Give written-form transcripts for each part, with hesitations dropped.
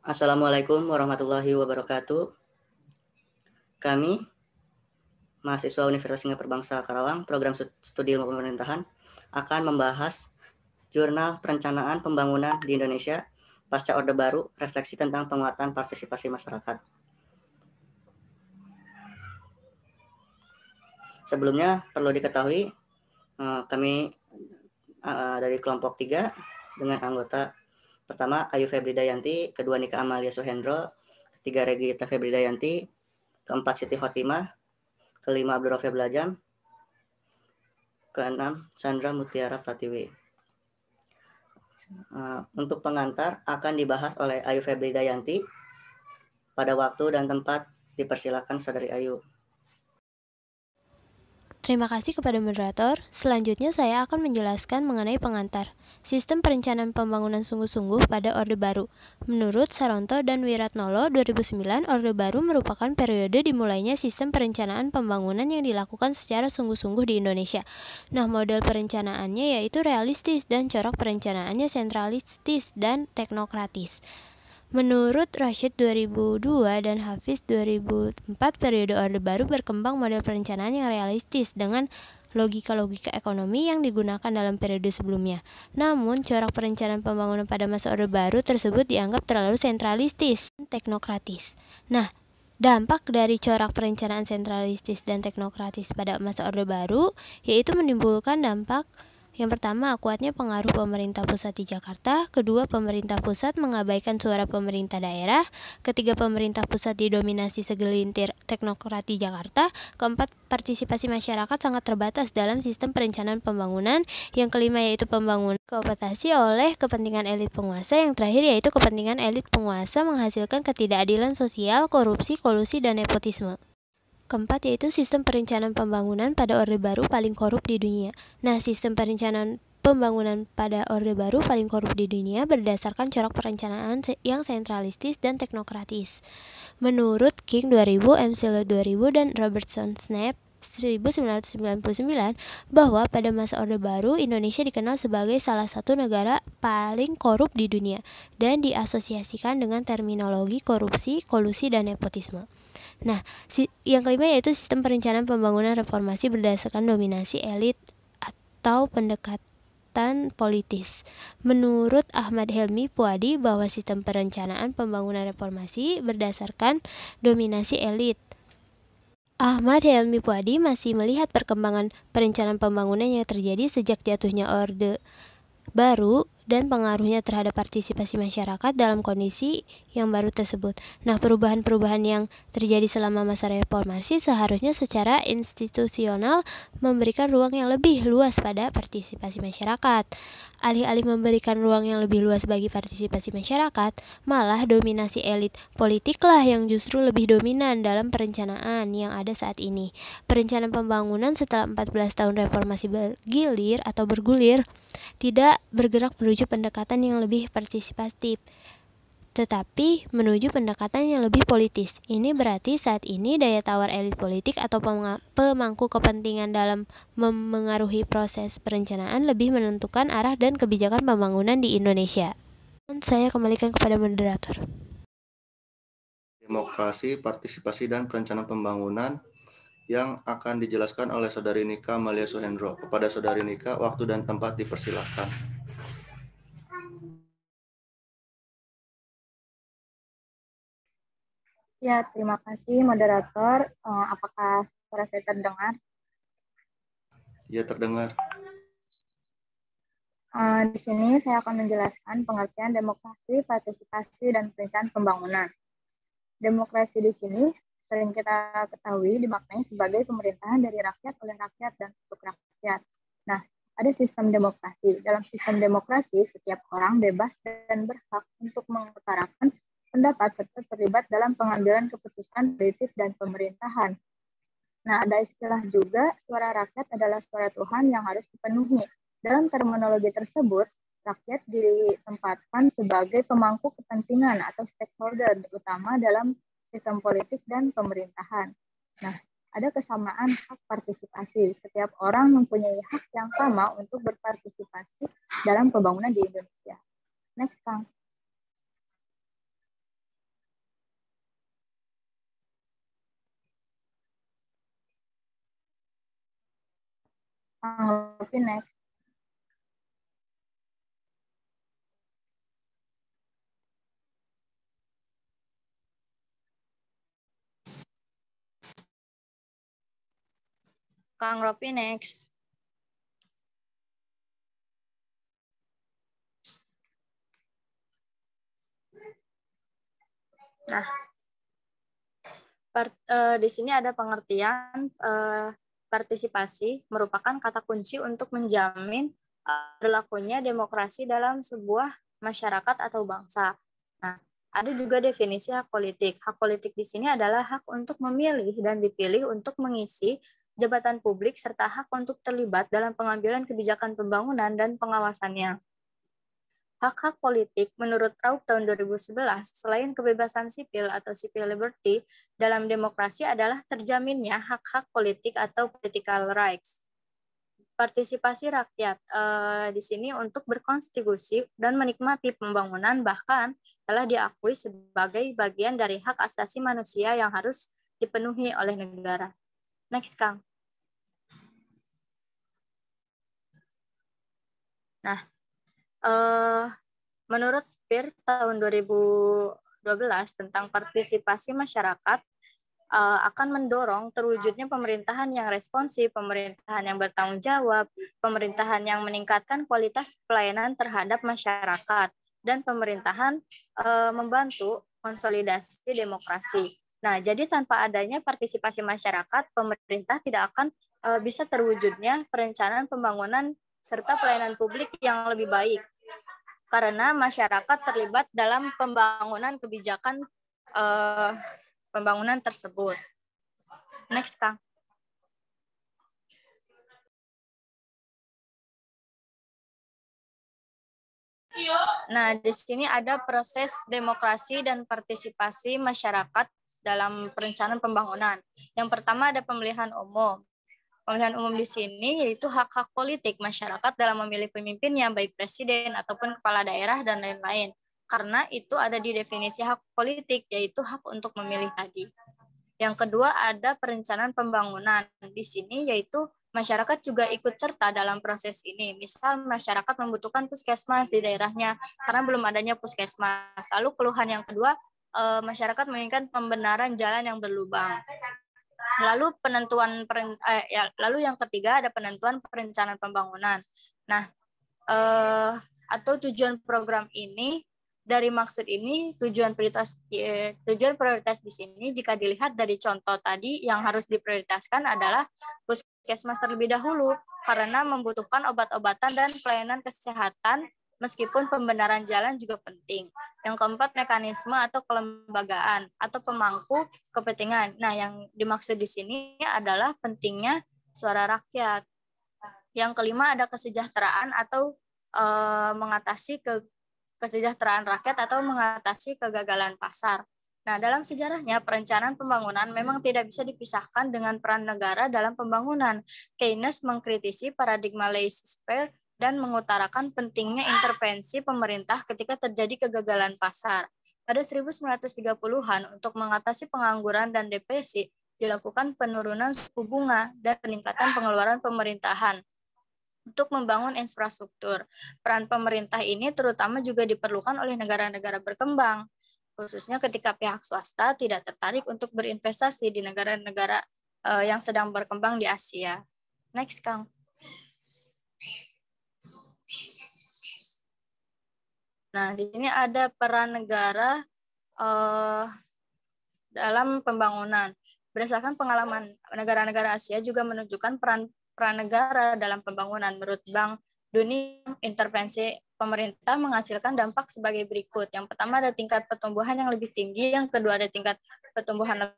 Assalamualaikum warahmatullahi wabarakatuh. Kami, mahasiswa Universitas Singapura Bangsa Karawang, program studi ilmu pemerintahan, akan membahas Jurnal Perencanaan Pembangunan di Indonesia pasca Orde Baru, refleksi tentang penguatan partisipasi masyarakat. Sebelumnya perlu diketahui, kami dari kelompok 3 dengan anggota pertama Ayu Febridayanti, kedua Nika Amalia Suhendro, ketiga Regita Febridayanti, keempat Siti Khotimah, kelima Abdul Rafi Blajam, keenam Sandra Mutiara Pratiwi. Untuk pengantar akan dibahas oleh Ayu Febridayanti. Pada waktu dan tempat dipersilakan Saudari Ayu. Terima kasih kepada moderator. Selanjutnya saya akan menjelaskan mengenai pengantar. Sistem perencanaan pembangunan sungguh-sungguh pada Orde Baru. Menurut Saronto dan Wiratnolo 2009, Orde Baru merupakan periode dimulainya sistem perencanaan pembangunan yang dilakukan secara sungguh-sungguh di Indonesia. Nah, model perencanaannya yaitu realistis dan corak perencanaannya sentralistis dan teknokratis. Menurut Rashid 2002 dan Hafiz 2004, periode Orde Baru berkembang model perencanaan yang realistis dengan logika-logika ekonomi yang digunakan dalam periode sebelumnya. Namun, corak perencanaan pembangunan pada masa Orde Baru tersebut dianggap terlalu sentralistis dan teknokratis. Nah, dampak dari corak perencanaan sentralistis dan teknokratis pada masa Orde Baru yaitu menimbulkan dampak yang pertama, kuatnya pengaruh pemerintah pusat di Jakarta. Kedua, pemerintah pusat mengabaikan suara pemerintah daerah. Ketiga, pemerintah pusat didominasi segelintir teknokrat di Jakarta. Keempat, partisipasi masyarakat sangat terbatas dalam sistem perencanaan pembangunan. Yang kelima yaitu pembangunan kooptasi oleh kepentingan elit penguasa. Yang terakhir yaitu kepentingan elit penguasa menghasilkan ketidakadilan sosial, korupsi, kolusi, dan nepotisme. Keempat yaitu sistem perencanaan pembangunan pada Orde Baru paling korup di dunia. Nah, sistem perencanaan pembangunan pada Orde Baru paling korup di dunia berdasarkan corak perencanaan yang sentralistis dan teknokratis. Menurut King 2000, McLeod 2000, dan Robertson Snape 1999 bahwa pada masa Orde Baru Indonesia dikenal sebagai salah satu negara paling korup di dunia dan diasosiasikan dengan terminologi korupsi, kolusi, dan nepotisme. Nah, yang kelima yaitu sistem perencanaan pembangunan reformasi berdasarkan dominasi elit atau pendekatan politis. Menurut Ahmad Helmi Puadi bahwa sistem perencanaan pembangunan reformasi berdasarkan dominasi elit. Ahmad Helmi Puadi masih melihat perkembangan perencanaan pembangunan yang terjadi sejak jatuhnya Orde Baru dan pengaruhnya terhadap partisipasi masyarakat dalam kondisi yang baru tersebut. Nah, perubahan-perubahan yang terjadi selama masa reformasi seharusnya secara institusional memberikan ruang yang lebih luas pada partisipasi masyarakat. Alih-alih memberikan ruang yang lebih luas bagi partisipasi masyarakat, malah dominasi elit politiklah yang justru lebih dominan dalam perencanaan yang ada saat ini. Perencanaan pembangunan setelah 14 tahun reformasi bergulir tidak bergerak menuju pendekatan yang lebih partisipatif, tetapi menuju pendekatan yang lebih politis. Ini berarti saat ini daya tawar elit politik atau pemangku kepentingan dalam memengaruhi proses perencanaan lebih menentukan arah dan kebijakan pembangunan di Indonesia. Dan saya kembalikan kepada moderator. Demokrasi, partisipasi, dan perencanaan pembangunan yang akan dijelaskan oleh Saudari Nika Amalia Suhendro. Kepada Saudari Nika, waktu dan tempat dipersilakan. Ya, terima kasih moderator. Apakah suara saya terdengar? Ya, terdengar. Di sini saya akan menjelaskan pengertian demokrasi, partisipasi, dan perencanaan pembangunan. Demokrasi di sini sering kita ketahui dimaknai sebagai pemerintahan dari rakyat, oleh rakyat, dan untuk rakyat. Nah, ada sistem demokrasi. Dalam sistem demokrasi, setiap orang bebas dan berhak untuk mengutarakan pendapat serta terlibat dalam pengambilan keputusan politik dan pemerintahan. Nah, ada istilah juga, suara rakyat adalah suara Tuhan yang harus dipenuhi. Dalam terminologi tersebut, rakyat ditempatkan sebagai pemangku kepentingan atau stakeholder utama dalam sistem politik dan pemerintahan. Nah, ada kesamaan hak partisipasi. Setiap orang mempunyai hak yang sama untuk berpartisipasi dalam pembangunan di Indonesia. Next, Kang. Kang Rofi next. Kang Rofi next. Nah, di sini ada pengertian partisipasi merupakan kata kunci untuk menjamin berlakunya demokrasi dalam sebuah masyarakat atau bangsa. Nah, ada juga definisi hak politik. Hak politik di sini adalah hak untuk memilih dan dipilih untuk mengisi jabatan publik serta hak untuk terlibat dalam pengambilan kebijakan pembangunan dan pengawasannya. Hak-hak politik menurut Raup tahun 2011, selain kebebasan sipil atau civil liberty, dalam demokrasi adalah terjaminnya hak-hak politik atau political rights. Partisipasi rakyat di sini untuk berkontribusi dan menikmati pembangunan bahkan telah diakui sebagai bagian dari hak asasi manusia yang harus dipenuhi oleh negara. Next, Kang. Nah, menurut SPIR tahun 2012 tentang partisipasi masyarakat akan mendorong terwujudnya pemerintahan yang responsif, pemerintahan yang bertanggung jawab, pemerintahan yang meningkatkan kualitas pelayanan terhadap masyarakat, dan pemerintahan membantu konsolidasi demokrasi. Nah, jadi tanpa adanya partisipasi masyarakat, pemerintah tidak akan bisa terwujudnya perencanaan pembangunan serta pelayanan publik yang lebih baik. Karena masyarakat terlibat dalam pembangunan kebijakan pembangunan tersebut. Next, Kang. Nah, di sini ada proses demokrasi dan partisipasi masyarakat dalam perencanaan pembangunan. Yang pertama ada pemilihan umum. Pemilihan umum di sini yaitu hak-hak politik masyarakat dalam memilih pemimpinnya, baik presiden ataupun kepala daerah dan lain-lain. Karena itu ada di definisi hak politik, yaitu hak untuk memilih tadi. Yang kedua ada perencanaan pembangunan. Di sini yaitu masyarakat juga ikut serta dalam proses ini. Misal masyarakat membutuhkan puskesmas di daerahnya karena belum adanya puskesmas. Lalu keluhan yang kedua, masyarakat menginginkan pembenaran jalan yang berlubang. Lalu lalu yang ketiga ada penentuan perencanaan pembangunan. Nah, atau tujuan program ini dari maksud ini tujuan prioritas di sini jika dilihat dari contoh tadi yang harus diprioritaskan adalah puskesmas terlebih dahulu karena membutuhkan obat-obatan dan pelayanan kesehatan meskipun pembenaran jalan juga penting. Yang keempat, mekanisme atau kelembagaan atau pemangku kepentingan. Nah, yang dimaksud di sini adalah pentingnya suara rakyat. Yang kelima, ada kesejahteraan atau mengatasi kesejahteraan rakyat atau mengatasi kegagalan pasar. Nah, dalam sejarahnya, perencanaan pembangunan memang tidak bisa dipisahkan dengan peran negara dalam pembangunan. Keynes mengkritisi paradigma laissez-faire dan mengutarakan pentingnya intervensi pemerintah ketika terjadi kegagalan pasar. Pada 1930-an, untuk mengatasi pengangguran dan depresi, dilakukan penurunan suku bunga dan peningkatan pengeluaran pemerintahan untuk membangun infrastruktur. Peran pemerintah ini terutama juga diperlukan oleh negara-negara berkembang, khususnya ketika pihak swasta tidak tertarik untuk berinvestasi di negara-negara yang sedang berkembang di Asia. Next, Kang. Nah, di sini ada peran negara dalam pembangunan. Berdasarkan pengalaman negara-negara Asia juga menunjukkan peran negara dalam pembangunan. Menurut Bank Dunia, intervensi pemerintah menghasilkan dampak sebagai berikut. Yang pertama ada tingkat pertumbuhan yang lebih tinggi, yang kedua ada tingkat pertumbuhan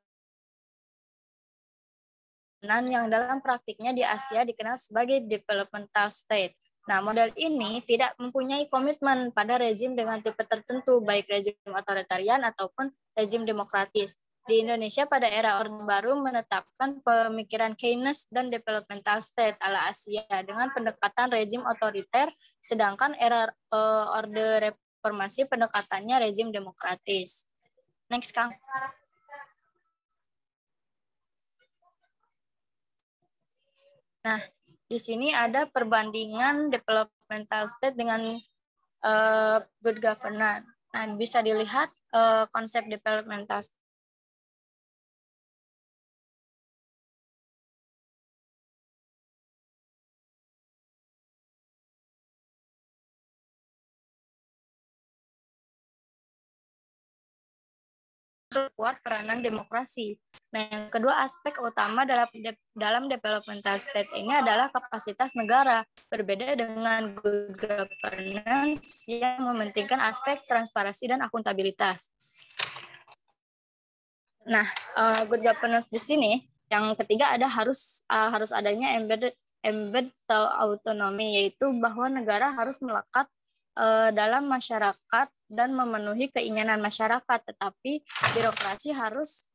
yang dalam praktiknya di Asia dikenal sebagai developmental state. Nah, model ini tidak mempunyai komitmen pada rezim dengan tipe tertentu, baik rezim otoritarian ataupun rezim demokratis. Di Indonesia pada era Orde Baru menetapkan pemikiran Keynes dan developmental state ala Asia dengan pendekatan rezim otoriter, sedangkan era Orde Reformasi pendekatannya rezim demokratis. Next, Kang. Nah, di sini ada perbandingan developmental state dengan good governance. Nah, bisa dilihat konsep developmental state kuat peranan demokrasi. Nah, yang kedua aspek utama dalam developmental state ini adalah kapasitas negara. Berbeda dengan good governance yang mementingkan aspek transparansi dan akuntabilitas. Nah, good governance di sini yang ketiga ada harus adanya embed autonomi, yaitu bahwa negara harus melekat dalam masyarakat dan memenuhi keinginan masyarakat, tetapi birokrasi harus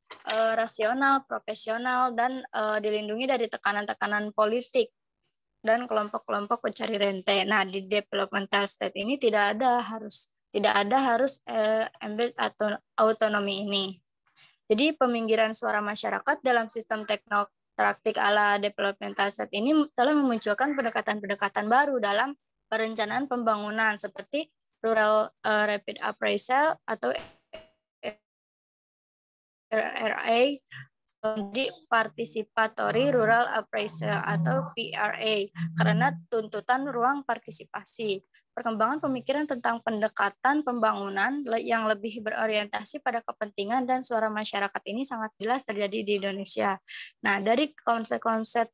rasional, profesional, dan dilindungi dari tekanan-tekanan politik dan kelompok-kelompok pencari rente. Nah, di developmental state ini tidak ada harus embed atau autonomi ini. Jadi peminggiran suara masyarakat dalam sistem teknokratik ala developmental state ini telah memunculkan pendekatan-pendekatan baru dalam perencanaan pembangunan seperti rural rapid appraisal atau RRA, di participatory rural appraisal atau PRA karena tuntutan ruang partisipasi. Perkembangan pemikiran tentang pendekatan pembangunan yang lebih berorientasi pada kepentingan dan suara masyarakat ini sangat jelas terjadi di Indonesia. Nah, dari konsep-konsep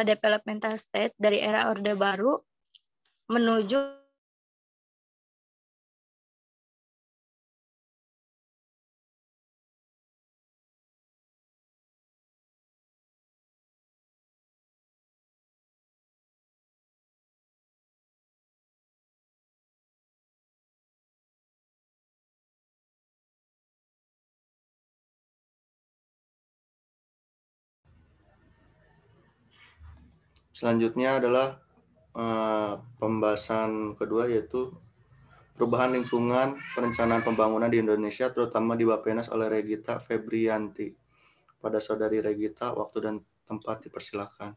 developmental state dari era Orde Baru menuju Selanjutnya adalah pembahasan kedua, yaitu perubahan lingkungan perencanaan pembangunan di Indonesia, terutama di Bappenas oleh Regita Febrianti. Pada Saudari Regita, waktu dan tempat dipersilakan.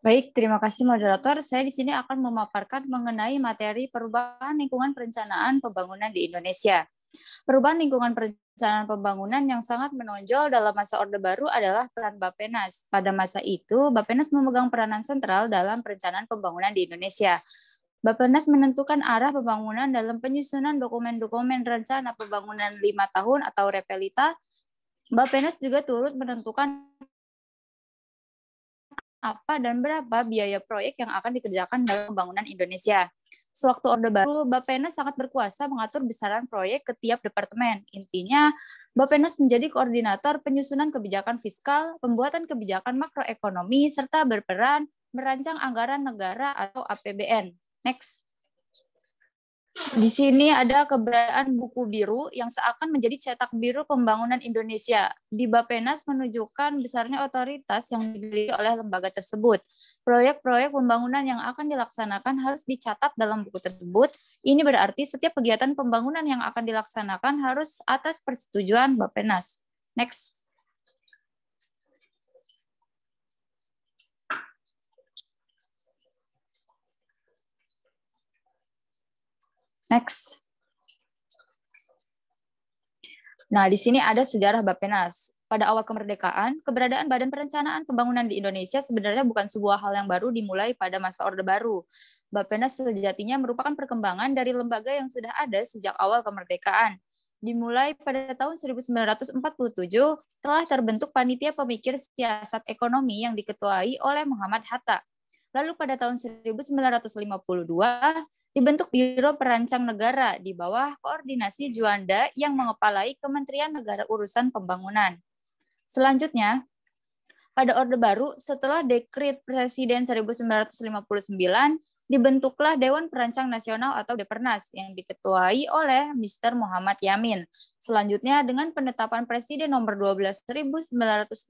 Baik, terima kasih moderator. Saya di sini akan memaparkan mengenai materi perubahan lingkungan perencanaan pembangunan di Indonesia. Perubahan lingkungan perencanaan pembangunan yang sangat menonjol dalam masa Orde Baru adalah peran Bappenas. Pada masa itu, Bappenas memegang peranan sentral dalam perencanaan pembangunan di Indonesia. Bappenas menentukan arah pembangunan dalam penyusunan dokumen-dokumen rencana pembangunan 5 tahun atau Repelita. Bappenas juga turut menentukan apa dan berapa biaya proyek yang akan dikerjakan dalam pembangunan Indonesia. Sewaktu Orde Baru, Bappenas sangat berkuasa mengatur besaran proyek ke tiap departemen. Intinya, Bappenas menjadi koordinator penyusunan kebijakan fiskal, pembuatan kebijakan makroekonomi, serta berperan merancang anggaran negara atau APBN. Next. Di sini ada keberadaan buku biru yang seakan menjadi cetak biru pembangunan Indonesia. Di Bappenas menunjukkan besarnya otoritas yang dimiliki oleh lembaga tersebut. Proyek-proyek pembangunan yang akan dilaksanakan harus dicatat dalam buku tersebut. Ini berarti setiap kegiatan pembangunan yang akan dilaksanakan harus atas persetujuan Bappenas. Next. Next. Nah, di sini ada sejarah Bappenas. Pada awal kemerdekaan, keberadaan Badan Perencanaan Pembangunan di Indonesia sebenarnya bukan sebuah hal yang baru dimulai pada masa Orde Baru. Bappenas sejatinya merupakan perkembangan dari lembaga yang sudah ada sejak awal kemerdekaan. Dimulai pada tahun 1947 setelah terbentuk Panitia Pemikir Siasat Ekonomi yang diketuai oleh Muhammad Hatta. Lalu pada tahun 1952, dibentuk Biro Perancang Negara di bawah koordinasi Juanda yang mengepalai Kementerian Negara Urusan Pembangunan. Selanjutnya, pada Orde Baru, setelah Dekret Presiden 1959, dibentuklah Dewan Perancang Nasional atau Depernas yang diketuai oleh Mr. Muhammad Yamin. Selanjutnya, dengan penetapan Presiden nomor 12 1963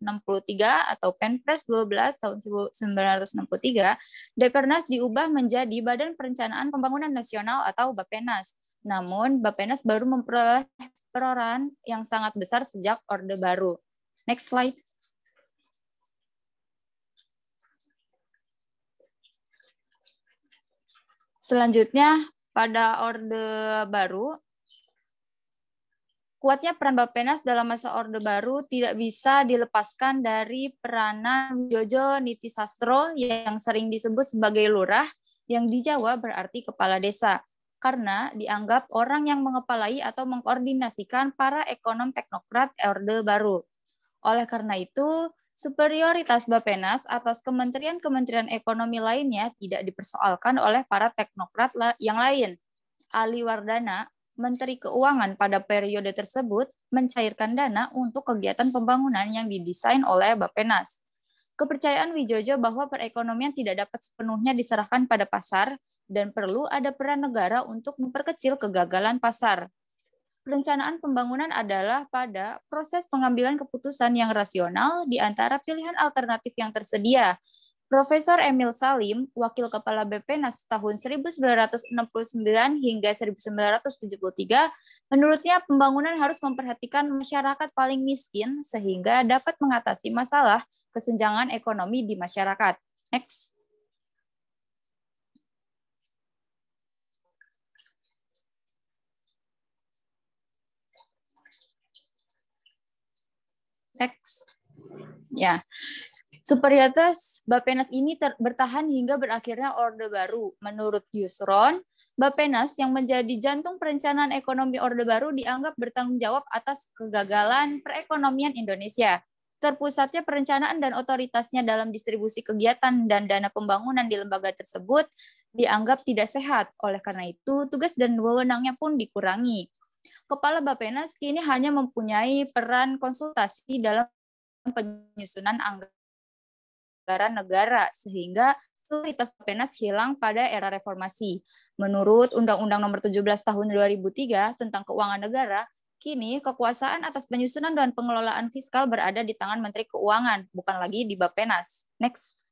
atau Penpres 12 tahun 1963, Depernas diubah menjadi Badan Perencanaan Pembangunan Nasional atau Bappenas. Namun, Bappenas baru memperoleh peran yang sangat besar sejak Orde Baru. Next slide. Selanjutnya, pada Orde Baru, kuatnya peran Bappenas dalam masa Orde Baru tidak bisa dilepaskan dari peranan Jojo Nitisastro yang sering disebut sebagai lurah, yang di Jawa berarti kepala desa, karena dianggap orang yang mengepalai atau mengkoordinasikan para ekonom teknokrat Orde Baru. Oleh karena itu, superioritas Bappenas atas kementerian-kementerian ekonomi lainnya tidak dipersoalkan oleh para teknokrat yang lain. Ali Wardana, Menteri Keuangan pada periode tersebut, mencairkan dana untuk kegiatan pembangunan yang didesain oleh Bappenas. Kepercayaan Wijojo bahwa perekonomian tidak dapat sepenuhnya diserahkan pada pasar dan perlu ada peran negara untuk memperkecil kegagalan pasar. Perencanaan pembangunan adalah pada proses pengambilan keputusan yang rasional di antara pilihan alternatif yang tersedia. Profesor Emil Salim, Wakil Kepala Bappenas tahun 1969 hingga 1973, menurutnya pembangunan harus memperhatikan masyarakat paling miskin sehingga dapat mengatasi masalah kesenjangan ekonomi di masyarakat. Next. Next. Ya. Superioritas Bappenas ini bertahan hingga berakhirnya Orde Baru. Menurut Yusron, Bappenas yang menjadi jantung perencanaan ekonomi Orde Baru dianggap bertanggung jawab atas kegagalan perekonomian Indonesia. Terpusatnya perencanaan dan otoritasnya dalam distribusi kegiatan dan dana pembangunan di lembaga tersebut dianggap tidak sehat. Oleh karena itu, tugas dan wewenangnya pun dikurangi. Kepala Bappenas kini hanya mempunyai peran konsultasi dalam penyusunan anggaran negara, sehingga otoritas Bappenas hilang pada era reformasi. Menurut Undang-Undang Nomor 17 Tahun 2003 tentang Keuangan Negara, kini kekuasaan atas penyusunan dan pengelolaan fiskal berada di tangan Menteri Keuangan, bukan lagi di Bappenas. Next.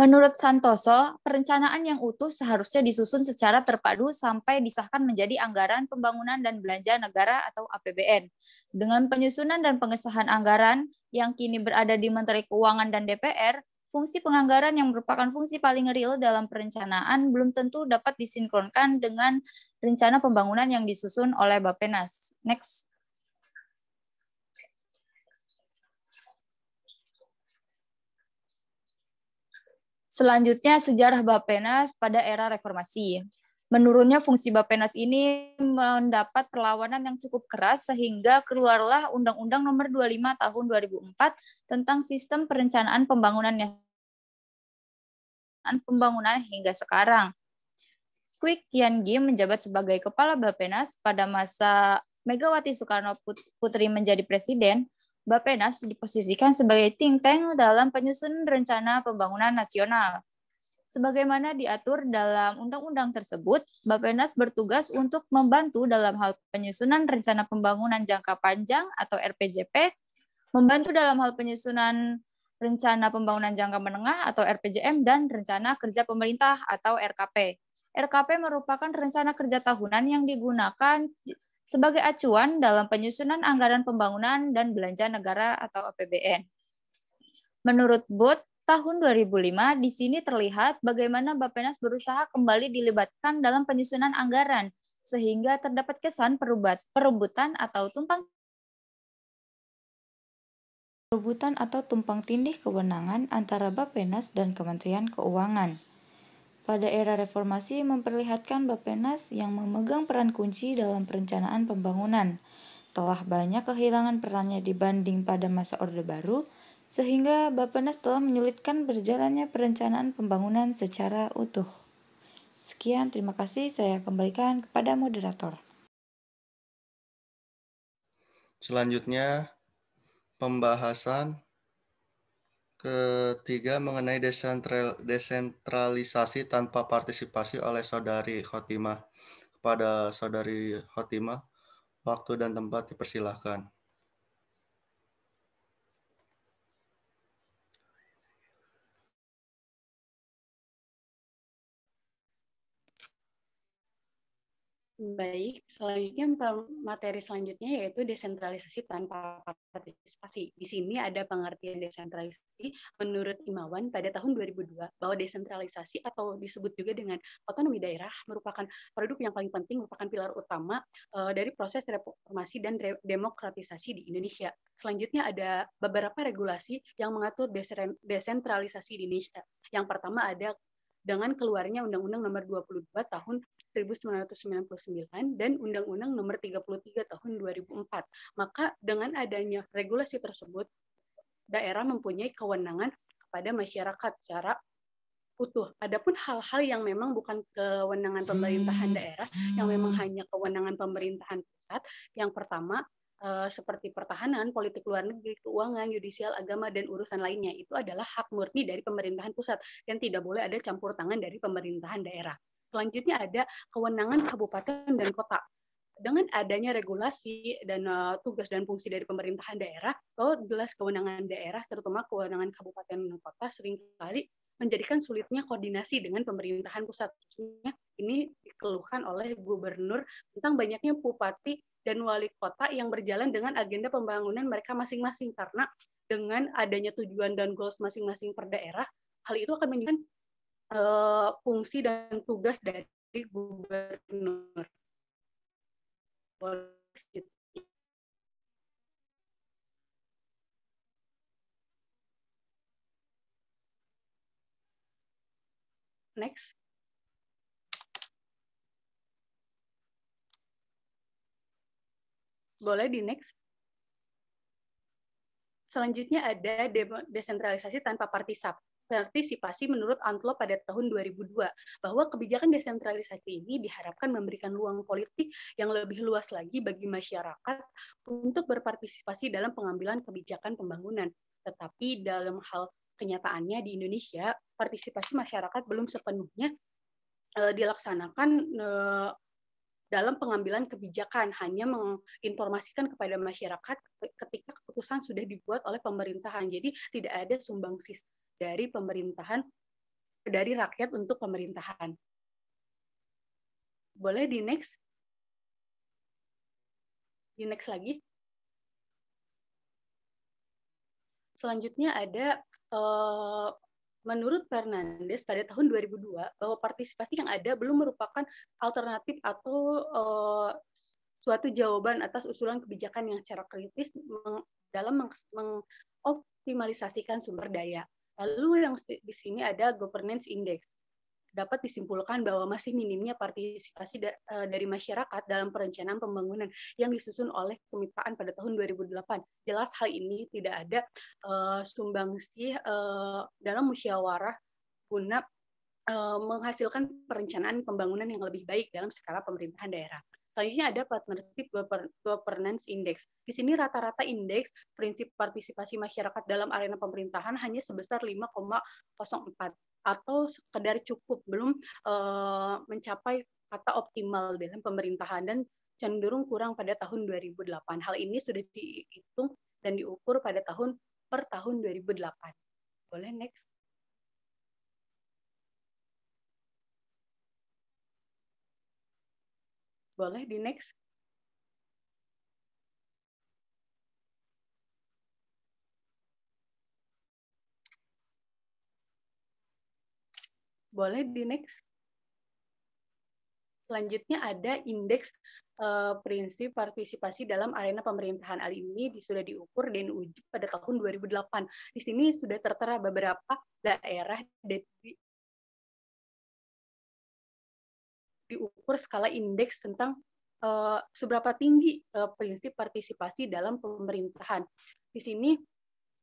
Menurut Santoso, perencanaan yang utuh seharusnya disusun secara terpadu sampai disahkan menjadi anggaran pembangunan dan belanja negara atau APBN. Dengan penyusunan dan pengesahan anggaran yang kini berada di Menteri Keuangan dan DPR, fungsi penganggaran yang merupakan fungsi paling real dalam perencanaan belum tentu dapat disinkronkan dengan rencana pembangunan yang disusun oleh Bappenas. Next. Selanjutnya, sejarah Bappenas pada era reformasi. Menurunnya fungsi Bappenas ini mendapat perlawanan yang cukup keras sehingga keluarlah Undang-Undang Nomor 25 Tahun 2004 tentang Sistem Perencanaan Pembangunan hingga sekarang. Kwik Kian Gi menjabat sebagai Kepala Bappenas pada masa Megawati Soekarno Putri menjadi Presiden. Bappenas diposisikan sebagai think tank dalam penyusunan rencana pembangunan nasional. Sebagaimana diatur dalam undang-undang tersebut, Bappenas bertugas untuk membantu dalam hal penyusunan rencana pembangunan jangka panjang atau RPJP, membantu dalam hal penyusunan rencana pembangunan jangka menengah atau RPJM, dan rencana kerja pemerintah atau RKP. RKP merupakan rencana kerja tahunan yang digunakan sebagai acuan dalam penyusunan anggaran pembangunan dan belanja negara atau APBN. Menurut Booth, tahun 2005, di sini terlihat bagaimana Bappenas berusaha kembali dilibatkan dalam penyusunan anggaran, sehingga terdapat kesan perebutan atau tumpang tindih kewenangan antara Bappenas dan Kementerian Keuangan. Pada era reformasi memperlihatkan Bappenas yang memegang peran kunci dalam perencanaan pembangunan telah banyak kehilangan perannya dibanding pada masa Orde Baru, sehingga Bappenas telah menyulitkan berjalannya perencanaan pembangunan secara utuh. Sekian, terima kasih. Saya kembalikan kepada moderator. Selanjutnya, pembahasan ketiga mengenai desentralisasi tanpa partisipasi oleh Saudari Khotimah. Kepada Saudari Khotimah, waktu dan tempat dipersilahkan. Baik, selanjutnya materi selanjutnya yaitu desentralisasi tanpa partisipasi. Di sini ada pengertian desentralisasi menurut Imawan pada tahun 2002 bahwa desentralisasi atau disebut juga dengan otonomi daerah merupakan produk yang paling penting, merupakan pilar utama dari proses reformasi dan demokratisasi di Indonesia. Selanjutnya ada beberapa regulasi yang mengatur desentralisasi di Indonesia. Yang pertama ada dengan keluarnya Undang-Undang Nomor 22 Tahun 1999 dan Undang-Undang Nomor 33 Tahun 2004. Maka dengan adanya regulasi tersebut, daerah mempunyai kewenangan kepada masyarakat secara utuh. Adapun hal-hal yang memang bukan kewenangan pemerintahan daerah, yang memang hanya kewenangan pemerintahan pusat, yang pertama seperti pertahanan, politik luar negeri, keuangan, yudisial, agama, dan urusan lainnya, itu adalah hak murni dari pemerintahan pusat dan tidak boleh ada campur tangan dari pemerintahan daerah. Selanjutnya ada kewenangan kabupaten dan kota. Dengan adanya regulasi dan tugas dan fungsi dari pemerintahan daerah, jelas kewenangan daerah, terutama kewenangan kabupaten dan kota, seringkali menjadikan sulitnya koordinasi dengan pemerintahan pusat. Ini dikeluhkan oleh gubernur tentang banyaknya bupati dan wali kota yang berjalan dengan agenda pembangunan mereka masing-masing, karena dengan adanya tujuan dan goals masing-masing per daerah, hal itu akan menjadikan fungsi dan tugas dari gubernur. Next. Boleh di next. Selanjutnya ada desentralisasi tanpa partisipasi menurut Antlo pada tahun 2002, bahwa kebijakan desentralisasi ini diharapkan memberikan ruang politik yang lebih luas lagi bagi masyarakat untuk berpartisipasi dalam pengambilan kebijakan pembangunan. Tetapi dalam hal kenyataannya di Indonesia, partisipasi masyarakat belum sepenuhnya dilaksanakan dalam pengambilan kebijakan, hanya menginformasikan kepada masyarakat ketika keputusan sudah dibuat oleh pemerintahan. Jadi tidak ada sumbangsi dari pemerintahan, dari rakyat untuk pemerintahan. Boleh di next? Di next lagi. Selanjutnya ada menurut Fernandes pada tahun 2002 bahwa partisipasi yang ada belum merupakan alternatif atau suatu jawaban atas usulan kebijakan yang secara kritis dalam mengoptimalisasikan sumber daya. Lalu yang di sini ada governance index. Dapat disimpulkan bahwa masih minimnya partisipasi dari masyarakat dalam perencanaan pembangunan yang disusun oleh Kemitraan pada tahun 2008. Jelas hal ini tidak ada sumbangsi dalam musyawarah guna menghasilkan perencanaan pembangunan yang lebih baik dalam skala pemerintahan daerah. Selanjutnya ada Partnership Governance Index. Di sini rata-rata indeks prinsip partisipasi masyarakat dalam arena pemerintahan hanya sebesar 5,04 atau sekedar cukup, belum mencapai kata optimal dalam pemerintahan dan cenderung kurang pada tahun 2008. Hal ini sudah dihitung dan diukur pada tahun 2008. Boleh next. Boleh di next. Boleh di next. Selanjutnya ada indeks prinsip partisipasi dalam arena pemerintahan. Hal ini sudah diukur dan diuji pada tahun 2008. Di sini sudah tertera beberapa daerah diukur skala indeks tentang seberapa tinggi prinsip partisipasi dalam pemerintahan. Di sini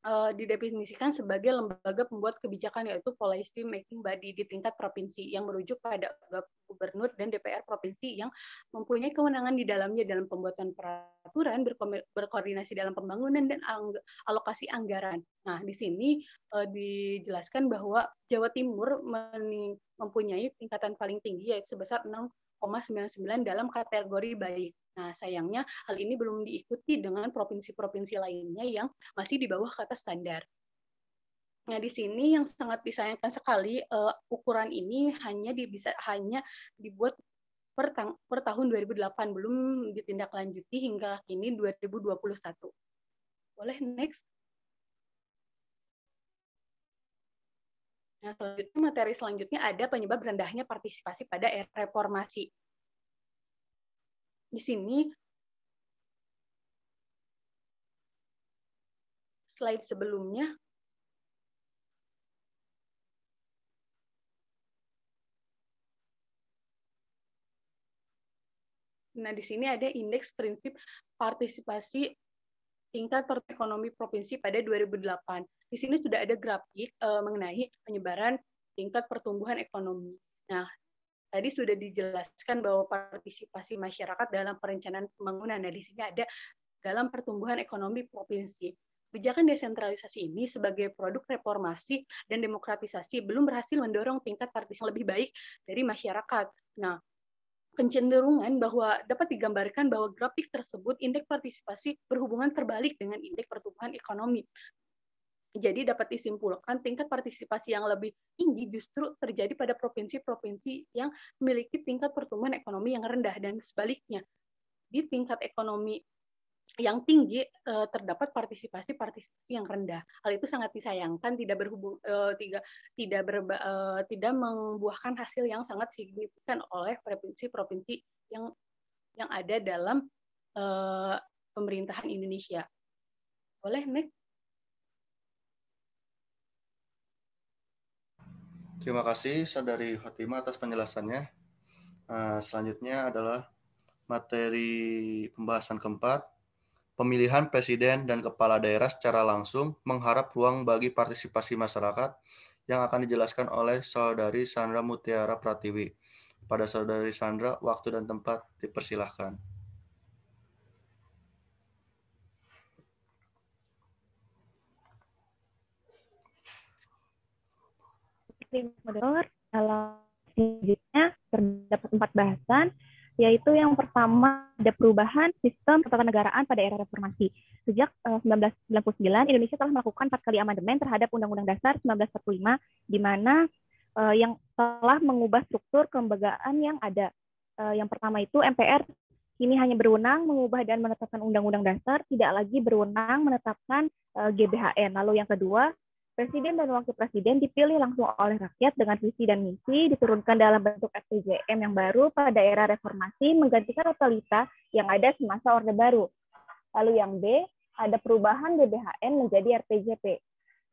didefinisikan sebagai lembaga pembuat kebijakan, yaitu policy making body di tingkat provinsi yang merujuk pada gubernur dan DPR provinsi yang mempunyai kewenangan di dalamnya dalam pembuatan peraturan, berkoordinasi dalam pembangunan dan alokasi anggaran. Nah, di sini dijelaskan bahwa Jawa Timur mempunyai tingkatan paling tinggi, yaitu sebesar 6,99 dalam kategori baik. Nah, sayangnya hal ini belum diikuti dengan provinsi-provinsi lainnya yang masih di bawah kata standar. Nah, di sini yang sangat disayangkan sekali, ukuran ini hanya dibuat per tahun 2008, belum ditindaklanjuti hingga kini 2021. Boleh next? Nah, selanjutnya materi selanjutnya ada penyebab rendahnya partisipasi pada era reformasi. Di sini slide sebelumnya nah, di sini ada indeks prinsip partisipasi tingkat ekonomi provinsi pada 2008. Di sini sudah ada grafik mengenai penyebaran tingkat pertumbuhan ekonomi. Nah, tadi sudah dijelaskan bahwa partisipasi masyarakat dalam perencanaan pembangunan. Nah, di sini ada dalam pertumbuhan ekonomi provinsi. Kebijakan desentralisasi ini sebagai produk reformasi dan demokratisasi belum berhasil mendorong tingkat partisipasi lebih baik dari masyarakat. Nah, kecenderungan bahwa dapat digambarkan bahwa grafik tersebut indeks partisipasi berhubungan terbalik dengan indeks pertumbuhan ekonomi. Jadi dapat disimpulkan tingkat partisipasi yang lebih tinggi justru terjadi pada provinsi-provinsi yang memiliki tingkat pertumbuhan ekonomi yang rendah, dan sebaliknya di tingkat ekonomi yang tinggi terdapat partisipasi yang rendah. Hal itu sangat disayangkan, tidak membuahkan hasil yang sangat signifikan oleh provinsi-provinsi yang ada dalam pemerintahan Indonesia. Boleh, next? Terima kasih Saudari Khotimah atas penjelasannya. Selanjutnya adalah materi pembahasan keempat, pemilihan presiden dan kepala daerah secara langsung mengharap ruang bagi partisipasi masyarakat, yang akan dijelaskan oleh Saudari Sandra Mutiara Pratiwi. Pada Saudari Sandra, waktu dan tempat dipersilahkan. Moderator, dalam selanjutnya terdapat 4 bahasan, yaitu yang pertama ada perubahan sistem ketatanegaraan pada era reformasi. Sejak 1999, Indonesia telah melakukan 4 kali amandemen terhadap Undang-Undang Dasar 1945, di mana yang telah mengubah struktur kelembagaan yang ada. Yang pertama itu MPR kini hanya berwenang mengubah dan menetapkan Undang-Undang Dasar, tidak lagi berwenang menetapkan GBHN. Lalu yang kedua, Presiden dan Wakil Presiden dipilih langsung oleh rakyat dengan visi dan misi, diturunkan dalam bentuk RPJM yang baru pada era reformasi, menggantikan otorita yang ada semasa Orde Baru. Lalu yang B, ada perubahan GBHN menjadi RPJP.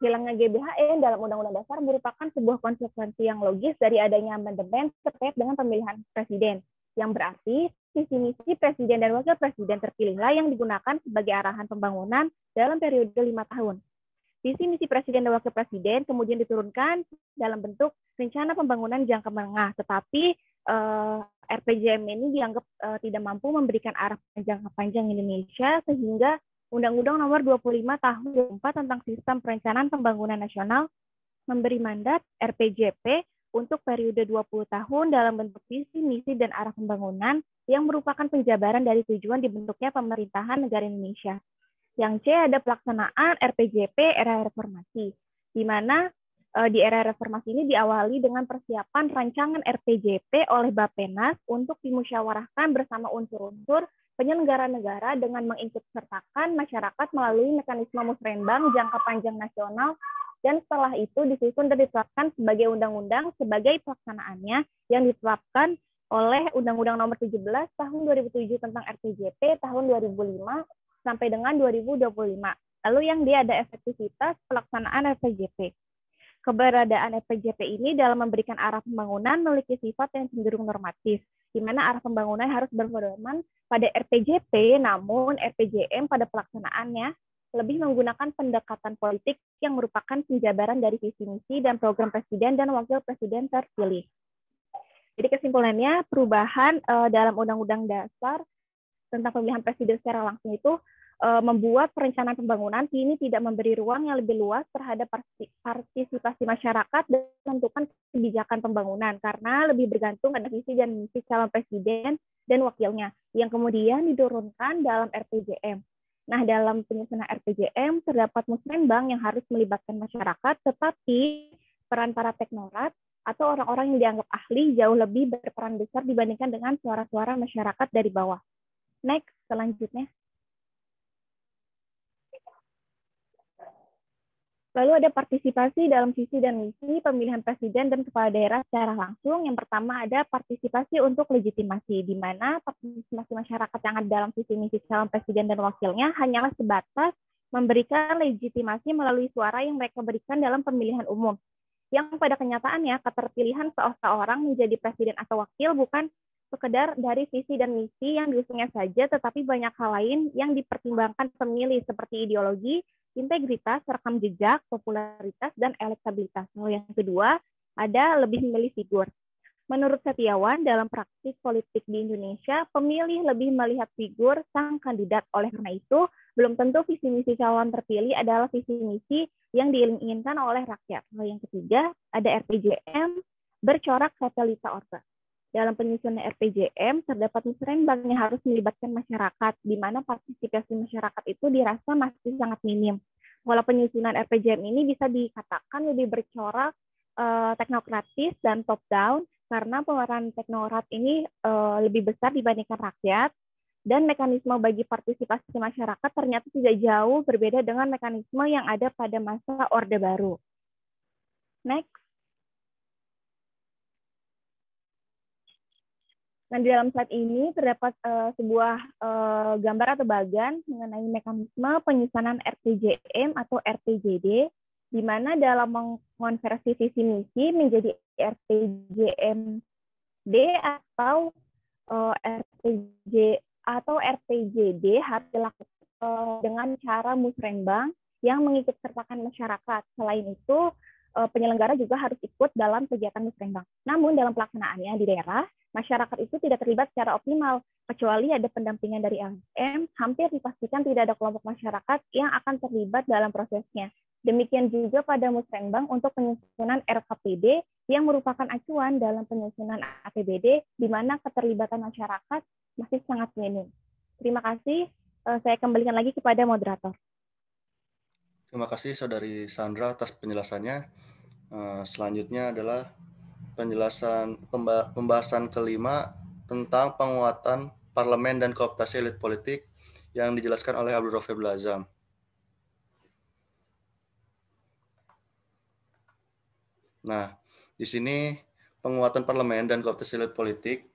Hilangnya GBHN dalam Undang-Undang Dasar merupakan sebuah konsekuensi yang logis dari adanya amandemen terkait dengan pemilihan presiden, yang berarti visi misi Presiden dan Wakil Presiden terpilihlah yang digunakan sebagai arahan pembangunan dalam periode 5 tahun. Visi misi Presiden dan Wakil Presiden kemudian diturunkan dalam bentuk rencana pembangunan jangka menengah, tetapi RPJM ini dianggap tidak mampu memberikan arah jangka panjang Indonesia, sehingga Undang-Undang Nomor 25 Tahun 2004 tentang Sistem Perencanaan Pembangunan Nasional memberi mandat RPJP untuk periode 20 tahun dalam bentuk visi, misi, dan arah pembangunan yang merupakan penjabaran dari tujuan dibentuknya pemerintahan negara Indonesia. Yang C, ada pelaksanaan RPJP era reformasi, di mana di era reformasi ini diawali dengan persiapan rancangan RPJP oleh Bappenas untuk dimusyawarahkan bersama unsur-unsur penyelenggara negara dengan mengikutsertakan masyarakat melalui mekanisme musrenbang jangka panjang nasional, dan setelah itu disusun dan ditetapkan sebagai undang-undang sebagai pelaksanaannya yang ditetapkan oleh Undang-Undang Nomor 17 Tahun 2007 tentang RPJP tahun 2005 sampai dengan 2025. Lalu yang D, ada efektivitas pelaksanaan RPJP. Keberadaan RPJP ini dalam memberikan arah pembangunan memiliki sifat yang cenderung normatif, di mana arah pembangunan harus berpedoman pada RPJP, namun RPJM pada pelaksanaannya lebih menggunakan pendekatan politik yang merupakan penjabaran dari visi misi dan program Presiden dan Wakil Presiden terpilih. Jadi kesimpulannya, perubahan dalam Undang-Undang Dasar tentang pemilihan presiden secara langsung itu membuat perencanaan pembangunan kini tidak memberi ruang yang lebih luas terhadap partisipasi masyarakat dan menentukan kebijakan pembangunan, karena lebih bergantung pada visi dan misi calon presiden dan wakilnya yang kemudian diturunkan dalam RPJM. Nah, dalam penyusunan RPJM terdapat musrenbang yang harus melibatkan masyarakat, tetapi peran para teknokrat atau orang-orang yang dianggap ahli jauh lebih berperan besar dibandingkan dengan suara-suara masyarakat dari bawah. Next, selanjutnya. Lalu ada partisipasi dalam visi dan misi pemilihan presiden dan kepala daerah secara langsung. Yang pertama ada partisipasi untuk legitimasi, di mana partisipasi masyarakat yang ada dalam visi misi calon presiden dan wakilnya hanyalah sebatas memberikan legitimasi melalui suara yang mereka berikan dalam pemilihan umum. Yang pada kenyataannya keterpilihan seseorang menjadi presiden atau wakil bukan sekedar dari visi dan misi yang diusungnya saja, tetapi banyak hal lain yang dipertimbangkan pemilih seperti ideologi, integritas, rekam jejak, popularitas, dan elektabilitas. Lalu yang kedua, ada lebih memilih figur. Menurut Setiawan, dalam praktik politik di Indonesia, pemilih lebih melihat figur sang kandidat. Oleh karena itu, belum tentu visi misi calon terpilih adalah visi misi yang diinginkan oleh rakyat. Lalu yang ketiga, ada RPJM bercorak satelita orba. Dalam penyusunan RPJM, terdapat musrembang yang harus melibatkan masyarakat, di mana partisipasi masyarakat itu dirasa masih sangat minim. Walau penyusunan RPJM ini bisa dikatakan lebih bercorak teknokratis dan top-down, karena pemeran teknokrat ini lebih besar dibandingkan rakyat, dan mekanisme bagi partisipasi masyarakat ternyata tidak jauh berbeda dengan mekanisme yang ada pada masa Orde Baru. Next. Nah, di dalam slide ini terdapat sebuah gambar atau bagan mengenai mekanisme penyusunan RPJM atau RPJD, di mana dalam mengonversi visi misi menjadi RPJMD atau RPJD harus dilakukan dengan cara musrembang yang mengikut sertakan masyarakat. Selain itu, penyelenggara juga harus ikut dalam kegiatan musrembang. Namun dalam pelaksanaannya di daerah, masyarakat itu tidak terlibat secara optimal, kecuali ada pendampingan dari LSM, hampir dipastikan tidak ada kelompok masyarakat yang akan terlibat dalam prosesnya. Demikian juga pada musrembang untuk penyusunan RKPD yang merupakan acuan dalam penyusunan APBD, di mana keterlibatan masyarakat masih sangat minim. Terima kasih, saya kembalikan lagi kepada moderator. Terima kasih Saudari Sandra atas penjelasannya. Selanjutnya adalah pembahasan kelima tentang penguatan parlemen dan kooptasi elit politik yang dijelaskan oleh Abdul Rauf Blazam. Nah, di sini penguatan parlemen dan kooptasi elit politik,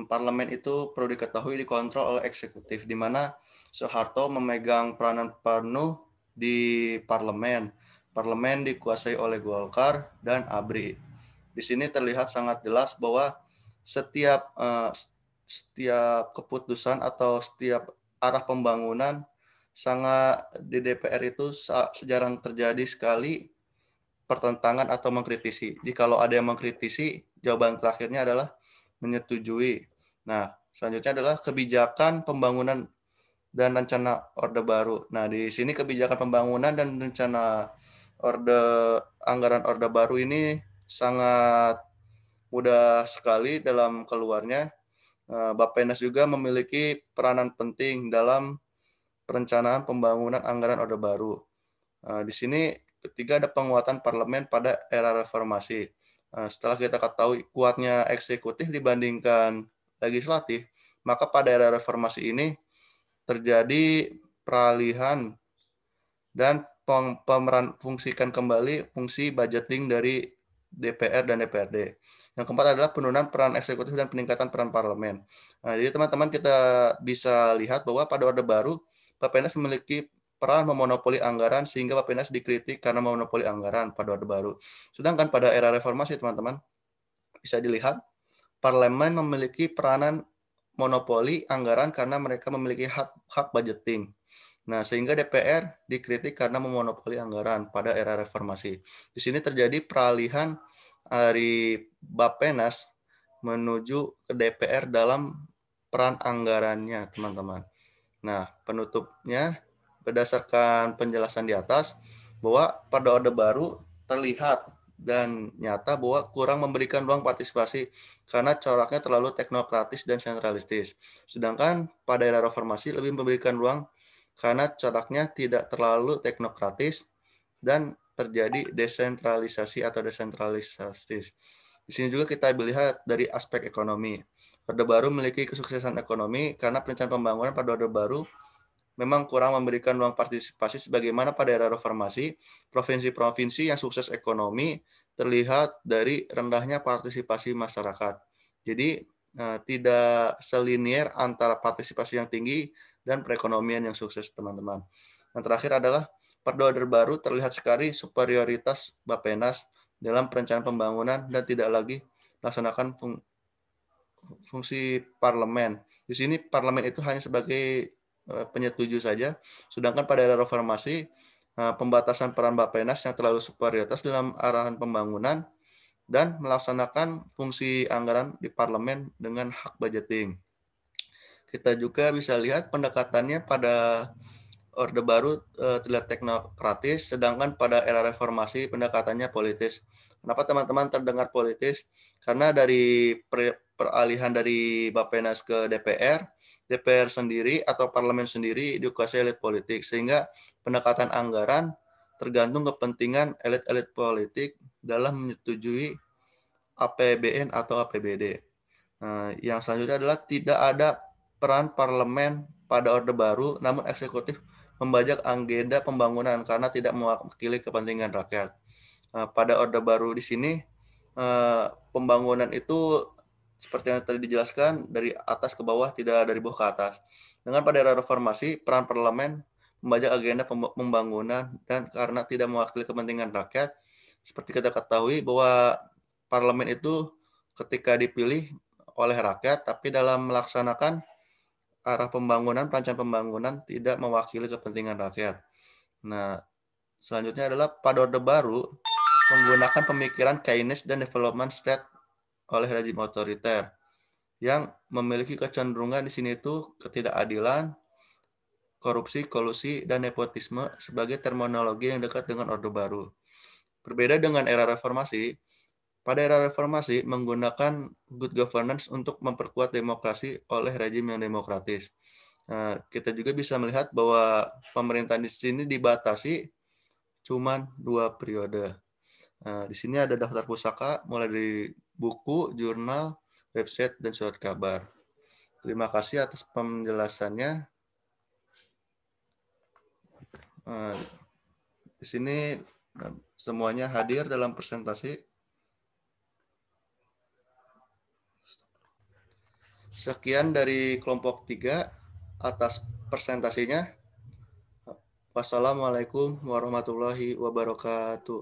parlemen itu perlu diketahui dikontrol oleh eksekutif, di mana Soeharto memegang peranan penuh di parlemen. Parlemen dikuasai oleh Golkar dan ABRI. Di sini terlihat sangat jelas bahwa setiap keputusan atau setiap arah pembangunan sangat di DPR itu jarang terjadi sekali pertentangan atau mengkritisi. Jikalau ada yang mengkritisi, jawaban terakhirnya adalah menyetujui. Nah, selanjutnya adalah kebijakan pembangunan dan rencana Orde Baru. Nah, di sini kebijakan pembangunan dan rencana anggaran Orde Baru ini sangat mudah sekali dalam keluarnya. Bappenas juga memiliki peranan penting dalam perencanaan pembangunan anggaran Orde Baru. Di sini ketiga ada penguatan parlemen pada era reformasi. Setelah kita ketahui kuatnya eksekutif dibandingkan legislatif, maka pada era reformasi ini terjadi peralihan dan fungsikan kembali fungsi budgeting dari DPR dan DPRD. Yang keempat adalah penurunan peran eksekutif dan peningkatan peran parlemen. Nah, jadi teman-teman kita bisa lihat bahwa pada Orde Baru, Bappenas memiliki peran memonopoli anggaran sehingga Bappenas dikritik karena memonopoli anggaran pada Orde Baru. Sedangkan pada era reformasi, teman-teman, bisa dilihat parlemen memiliki peranan monopoli anggaran karena mereka memiliki hak budgeting. Nah, sehingga DPR dikritik karena memonopoli anggaran pada era reformasi. Di sini terjadi peralihan dari Bappenas menuju ke DPR dalam peran anggarannya, teman-teman. Nah, penutupnya berdasarkan penjelasan di atas bahwa pada Orde Baru terlihat dan nyata bahwa kurang memberikan ruang partisipasi karena coraknya terlalu teknokratis dan sentralistis. Sedangkan pada era reformasi lebih memberikan ruang karena coraknya tidak terlalu teknokratis dan terjadi desentralisasi atau desentralisasi. Di sini juga kita lihat dari aspek ekonomi. Orde Baru memiliki kesuksesan ekonomi karena perencanaan pembangunan pada Orde Baru memang kurang memberikan ruang partisipasi sebagaimana pada era reformasi. Provinsi-provinsi yang sukses ekonomi terlihat dari rendahnya partisipasi masyarakat. Jadi tidak selinier antara partisipasi yang tinggi dan perekonomian yang sukses, teman-teman. Yang terakhir adalah pada Orde Baru terlihat sekali superioritas Bappenas dalam perencanaan pembangunan dan tidak lagi melaksanakan fungsi parlemen. Di sini parlemen itu hanya sebagai penyetuju saja, sedangkan pada era reformasi pembatasan peran Bappenas yang terlalu superioritas dalam arahan pembangunan dan melaksanakan fungsi anggaran di parlemen dengan hak budgeting. Kita juga bisa lihat pendekatannya pada Orde Baru terlihat teknokratis, sedangkan pada era reformasi pendekatannya politis. Kenapa teman-teman terdengar politis? Karena dari peralihan dari Bappenas ke DPR, DPR sendiri atau parlemen sendiri dikuasai elit politik, sehingga pendekatan anggaran tergantung kepentingan elit-elit politik dalam menyetujui APBN atau APBD. Yang selanjutnya adalah tidak ada peran parlemen pada Orde Baru, namun eksekutif membajak agenda pembangunan karena tidak mewakili kepentingan rakyat. Pada Orde Baru di sini, pembangunan itu seperti yang tadi dijelaskan, dari atas ke bawah, tidak dari bawah ke atas. Dengan pada era reformasi, peran parlemen membajak agenda pembangunan dan karena tidak mewakili kepentingan rakyat, seperti kita ketahui bahwa parlemen itu ketika dipilih oleh rakyat, tapi dalam melaksanakan arah pembangunan, perencanaan pembangunan tidak mewakili kepentingan rakyat. Nah, selanjutnya adalah pada Orde Baru menggunakan pemikiran Keynes dan development state oleh rezim otoriter yang memiliki kecenderungan di sini itu ketidakadilan, korupsi, kolusi, dan nepotisme sebagai terminologi yang dekat dengan Orde Baru. Berbeda dengan era reformasi, pada era reformasi menggunakan good governance untuk memperkuat demokrasi oleh rezim yang demokratis. Kita juga bisa melihat bahwa pemerintahan di sini dibatasi cuma 2 periode. Di sini ada daftar pusaka mulai dari buku, jurnal, website, dan surat kabar. Terima kasih atas penjelasannya. Di sini semuanya hadir dalam presentasi. Sekian dari kelompok 3 atas presentasinya. Wassalamualaikum warahmatullahi wabarakatuh.